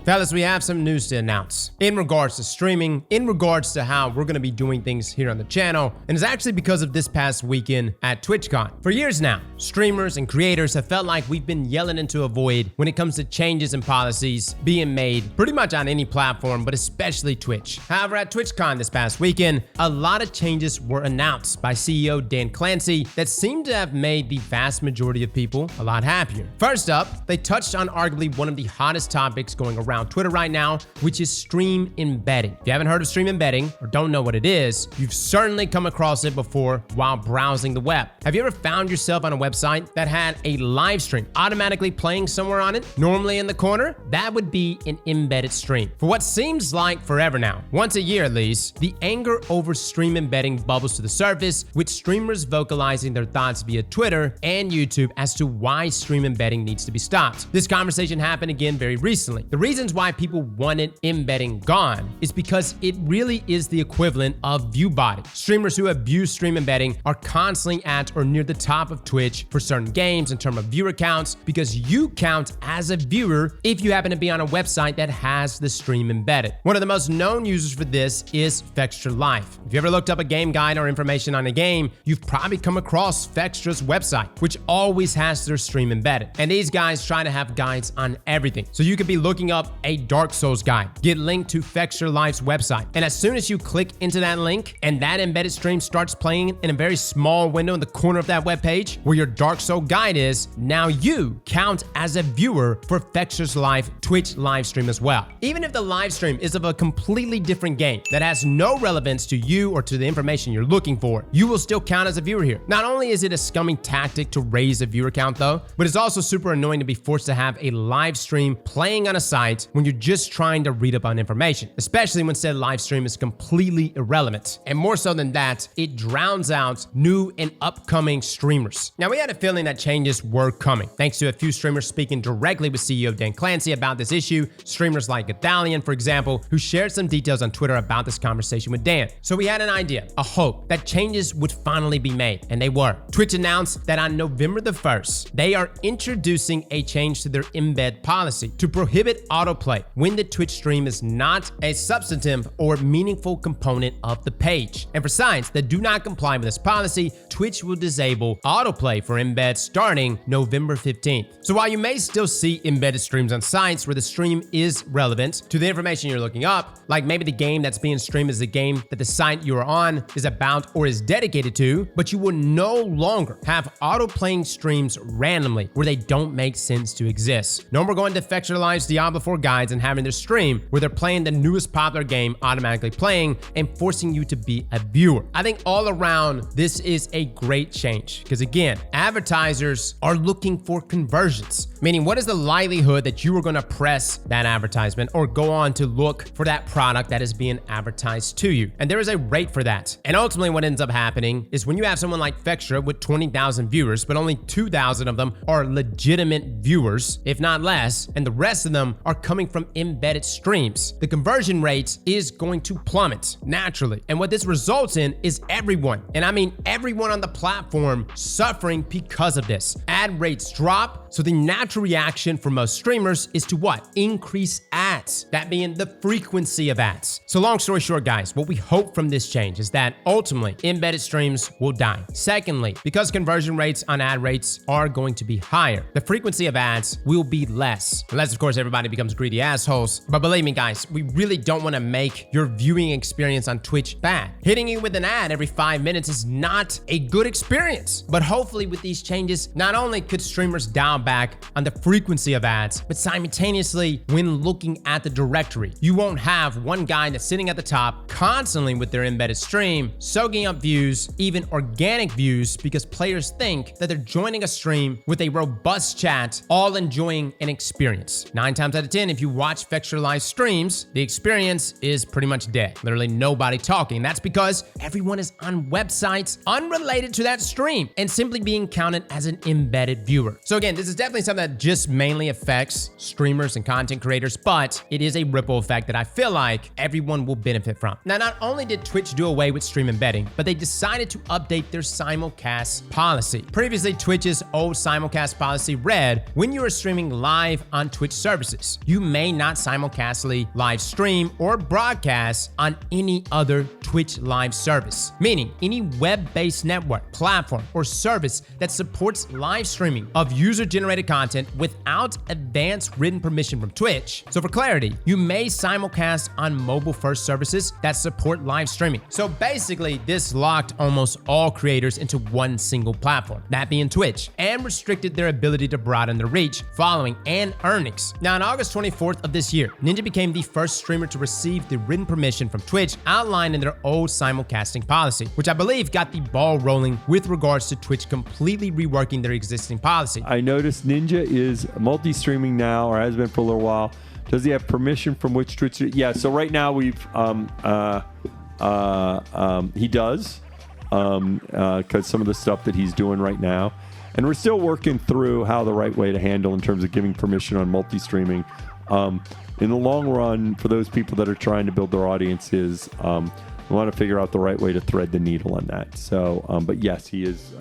Fellas, we have some news to announce in regards to streaming, in regards to how we're going to be doing things here on the channel, and it's actually because of this past weekend at TwitchCon. For years now, streamers and creators have felt like we've been yelling into a void when it comes to changes and policies being made pretty much on any platform, but especially Twitch. However, at TwitchCon this past weekend, a lot of changes were announced by CEO Dan Clancy that seemed to have made the vast majority of people a lot happier. First up, they touched on arguably one of the hottest topics going around Twitter right now, which is stream embedding. If you haven't heard of stream embedding or don't know what it is, you've certainly come across it before while browsing the web. Have you ever found yourself on a website that had a live stream automatically playing somewhere on it, normally in the corner? That would be an embedded stream. For what seems like forever now, once a year at least, the anger over stream embedding bubbles to the surface, with streamers vocalizing their thoughts via Twitter and YouTube as to why stream embedding needs to be stopped. This conversation happened again very recently. The reasons why people wanted embedding gone is because it really is the equivalent of view botting. Streamers who abuse stream embedding are constantly at or near the top of Twitch for certain games in terms of viewer counts, because you count as a viewer if you happen to be on a website that has the stream embedded. One of the most known users for this is Fextra Life. If you ever looked up a game guide or information on a game, you've probably come across Fextra's website, which always has their stream embedded. And these guys try to have guides on everything. So you could be looking up a Dark Souls guide, get linked to Fextra Life's website, and as soon as you click into that link and that embedded stream starts playing in a very small window in the corner of that web page where your Dark Soul guide is, now you count as a viewer for Fextra's Life Twitch live stream as well. Even if the live stream is of a completely different game that has no relevance to you or to the information you're looking for, you will still count as a viewer here. Not only is it a scummy tactic to raise a viewer count though, but it's also super annoying to be forced to have a live stream playing on a site when you're just trying to read up on information, especially when said live stream is completely irrelevant. And more so than that, it drowns out new and upcoming streamers. Now, we had a feeling that changes were coming, thanks to a few streamers speaking directly with CEO Dan Clancy about this issue, streamers like Italian, for example, who shared some details on Twitter about this conversation with Dan. So we had an idea, a hope, that changes would finally be made, and they were. Twitch announced that on November the 1st, they are introducing a change to their embed policy to prohibit autoplay when the Twitch stream is not a substantive or meaningful component of the page. And for sites that do not comply with this policy, Twitch will disable autoplay for embeds starting November 15th. So while you may still see embedded streams on sites where the stream is relevant to the information you're looking up, like maybe the game that's being streamed is the game that the site you are on is about or is dedicated to, but you will no longer have auto-playing streams randomly where they don't make sense to exist. No more going to Fextra Life's Diablo 4 guides and having their stream where they're playing the newest popular game automatically playing and forcing you to be a viewer. I think all around this is a great change because, again, advertisers are looking for conversions, meaning what is the likelihood that you are going to press that advertisement or go on to look for that product that is being advertised to you. And there is a rate for that. And ultimately what ends up happening is when you have someone like Fextra with 20,000 viewers, but only 2,000 of them are legitimate viewers, if not less, and the rest of them are coming from embedded streams, the conversion rate is going to plummet naturally. And what this results in is everyone, and I mean everyone on the platform, suffering because of this. Ad rates drop, so the natural reaction for most streamers is to what? Increase ads, that being the frequency of ads. So long story short, guys, what we hope from this change is that ultimately embedded streams will die. Secondly, because conversion rates on ad rates are going to be higher, the frequency of ads will be less, unless of course everybody becomes greedy assholes. But believe me, guys, we really don't want to make your viewing experience on Twitch bad. Hitting you with an ad every 5 minutes is not a good experience. But hopefully with these changes, not only could streamers dial back on the frequency of ads, but simultaneously when looking at the directory, you won't have one guy that's sitting at the top constantly with their embedded stream, soaking up views, even organic views, because players think that they're joining a stream with a robust chat, all enjoying an experience. 9 times out of 10, if you watch Fextra Live streams, the experience is pretty much dead. Literally nobody talking. That's because everyone is on websites unrelated to that stream and simply being counted as an embedded viewer. So again, this is definitely something that just mainly affects streamers and content creators, but it is a ripple effect that I feel like everyone will benefit from. Now, not only did Twitch do away with stream embedding, but they decided to update their simulcast policy. Previously, Twitch's old simulcast policy read, when you are streaming live on Twitch services, you you may not simulcastly live stream or broadcast on any other Twitch live service, meaning any web-based network, platform, or service that supports live streaming of user-generated content without advanced written permission from Twitch. So for clarity, you may simulcast on mobile-first services that support live streaming. So basically, this locked almost all creators into one single platform, that being Twitch, and restricted their ability to broaden their reach, following, and earnings. Now, on August 24th of this year, Ninja became the first streamer to receive the written permission from Twitch outlined in their old simulcasting policy, which I believe got the ball rolling with regards to Twitch completely reworking their existing policy. I noticed Ninja is multi-streaming now, or has been for a little while. Does he have permission from which Twitch? Yeah, so right now we've, he does, because some of the stuff that he's doing right now. And we're still working through how the right way to handle in terms of giving permission on multi-streaming. In the long run, for those people that are trying to build their audiences, we want to figure out the right way to thread the needle on that. So, but yes, he is.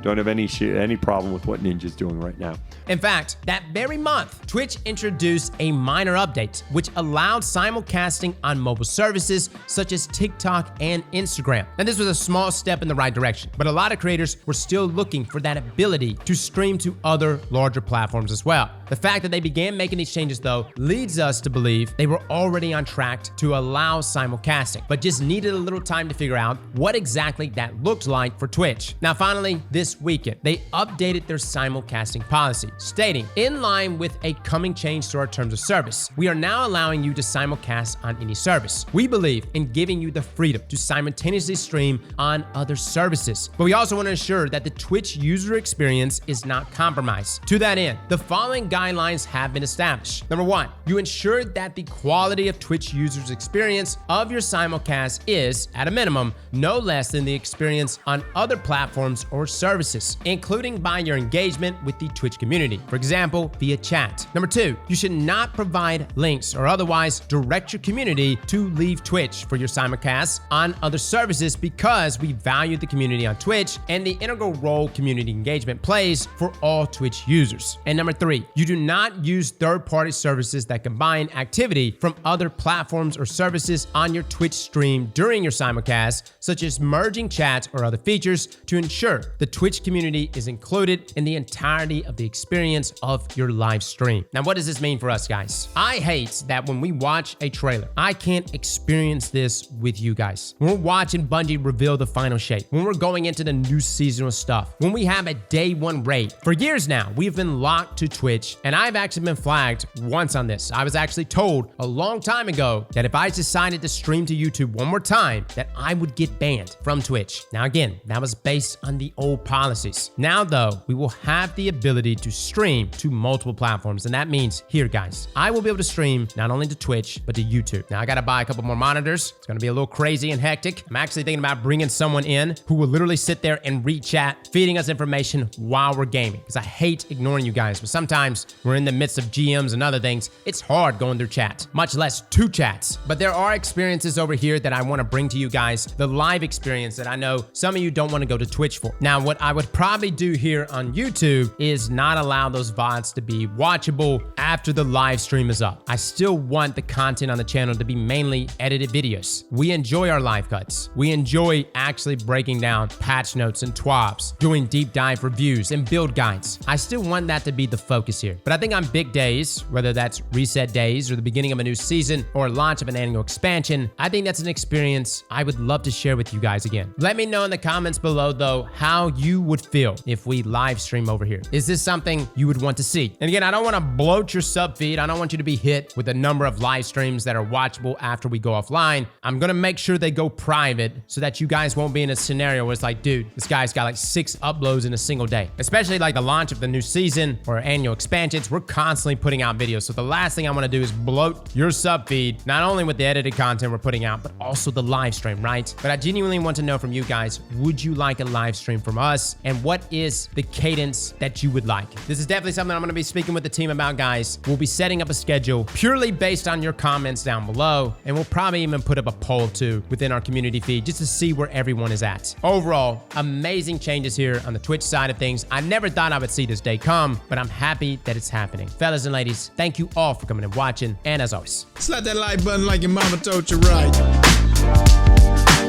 Don't have any problem with what Ninja's doing right now. In fact, that very month, Twitch introduced a minor update, which allowed simulcasting on mobile services such as TikTok and Instagram. And this was a small step in the right direction, but a lot of creators were still looking for that ability to stream to other larger platforms as well. The fact that they began making these changes, though, leads us to believe they were already on track to allow simulcasting, but just needed a little time to figure out what exactly that looked like for Twitch. Now, finally, this weekend, they updated their simulcasting policy, stating, in line with a coming change to our terms of service, we are now allowing you to simulcast on any service. We believe in giving you the freedom to simultaneously stream on other services, but we also want to ensure that the Twitch user experience is not compromised. To that end, the following guidelines have been established. Number one, you ensure that the quality of Twitch users' experience of your simulcast is, at a minimum, no less than the experience on other platforms or services, including by your engagement with the Twitch community, for example, via chat. Number two, you should not provide links or otherwise direct your community to leave Twitch for your simulcasts on other services, because we value the community on Twitch and the integral role community engagement plays for all Twitch users. And number three, you do not use third-party services that combine activity from other platforms or services on your Twitch stream during your simulcast, such as merging chat or other features, to ensure the Twitch community is included in the entirety of the experience of your live stream. Now, what does this mean for us, guys? I hate that when we watch a trailer, I can't experience this with you guys. When we're watching Bungie reveal the final shape, when we're going into the new seasonal stuff, when we have a day one raid. For years now, we've been locked to Twitch, and I've actually been flagged once on this. I was actually told a long time ago that if I decided to stream to YouTube one more time, that I would get banned from Twitch. Now again, that was based on the old policies. Now though, we will have the ability to stream to multiple platforms, and that means here, guys, I will be able to stream not only to Twitch, but to YouTube. Now I gotta buy a couple more monitors. It's gonna be a little crazy and hectic. I'm actually thinking about bringing someone in who will literally sit there and read chat, feeding us information while we're gaming, because I hate ignoring you guys, but sometimes we're in the midst of GMs and other things. It's hard going through chat, much less two chats. But there are experiences over here that I want to bring to you guys, the live experience that I know some of you don't want to go to Twitch for. Now, what I would probably do here on YouTube is not allow those VODs to be watchable after the live stream is up. I still want the content on the channel to be mainly edited videos. We enjoy our live cuts. We enjoy actually breaking down patch notes and TWABs, doing deep dive reviews and build guides. I still want that to be the focus here. But I think on big days, whether that's reset days or the beginning of a new season or launch of an annual expansion, I think that's an experience I would love to share with you guys again. Let me know in the comments below, though, how you would feel if we live stream over here. Is this something you would want to see? And again, I don't want to bloat your sub feed. I don't want you to be hit with a number of live streams that are watchable after we go offline. I'm going to make sure they go private so that you guys won't be in a scenario where it's like, dude, this guy's got like 6 uploads in a single day. Especially like the launch of the new season or annual expansions, we're constantly putting out videos. So the last thing I want to do is bloat your sub feed, not only with the edited content we're putting out, but also the live stream, right? But I genuinely want to know from you guys, would you like a live stream from us? And what is the cadence that you would like? This is definitely something I'm going to be speaking with the team about, guys. We'll be setting up a schedule purely based on your comments down below. And we'll probably even put up a poll too within our community feed just to see where everyone is at. Overall, amazing changes here on the Twitch side of things. I never thought I would see this day come, but I'm happy that that it's happening. Fellas and ladies, thank you all for coming and watching, and as always, slap that like button like your mama told you right.